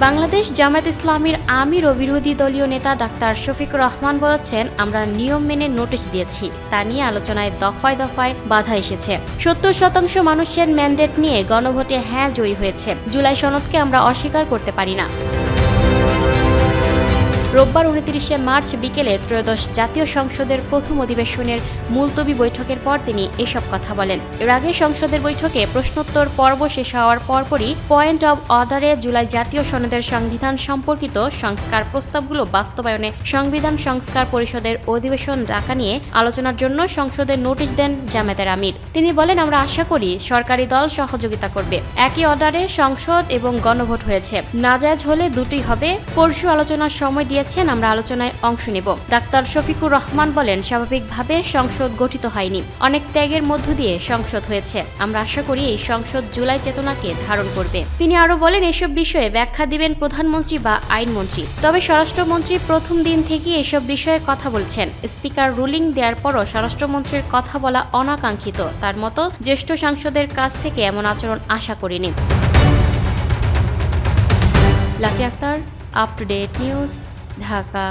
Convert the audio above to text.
বাংলাদেশ জামায়াত ইসলামীর আমির ও বিরোধী দলীয় নেতা ডাক্তার শফিকুর রহমান বলেছেন, আমরা নিয়ম মেনে নোটিশ দিয়েছি, তা নিয়ে আলোচনায় দফায় দফায় বাধা এসেছে। 70% মানুষের ম্যান্ডেট নিয়ে গণভোটে হ্যাঁ জয়ী হয়েছে। জুলাই সনদকে আমরা অস্বীকার করতে পারি না। রোববার 29শে মার্চ বিকেলে ত্রয়োদশ জাতীয় সংসদের প্রথম অধিবেশনের মুলতবি বৈঠকের পর তিনি এসব কথা বলেন। এর আগে সংসদের বৈঠকে প্রশ্নোত্তর পর্ব শেষ হওয়ার পরপরই পয়েন্ট অব অর্ডারে জুলাই জাতীয় সনদের সংবিধান সম্পর্কিত সংস্কার প্রস্তাবগুলো বাস্তবায়নে সংবিধান সংস্কার পরিষদের অধিবেশন ডাকা নিয়ে আলোচনার জন্য সংসদে নোটিশ দেন জামায়াতের আমির। তিনি বলেন, আমরা আশা করি সরকারি দল সহযোগিতা করবে। একই অর্ডারে সংসদ এবং গণভোট হয়েছে, নাজায়েজ হলে দুটোই হবে। পরশু আলোচনার সময় আমরা আলোচনায় অংশ নেব। ডাক্তার শফিকুর রহমান বলেন, স্বাভাবিকভাবে সংসদ গঠিত হয়নি, অনেক ত্যাগের মধ্য দিয়ে সংসদ হয়েছে। আমরা আশা করি এই সংসদ জুলাই চেতনাকে ধারণ করবে। তিনি আরো বলেন, এসব বিষয়ে ব্যাখ্যা দিবেন প্রধানমন্ত্রী বা আইনমন্ত্রী। তবে স্বরাষ্ট্রমন্ত্রী প্রথম দিন থেকে এসব বিষয়ে কথা বলছেন। স্পিকার রুলিং দেওয়ার পরও স্বরাষ্ট্রমন্ত্রীর কথা বলা অনাকাঙ্ক্ষিত। তার মতো জ্যেষ্ঠ সাংসদের কাছ থেকে এমন আচরণ আশা করিনি। Lucky Akter, up to date news, Dhaka.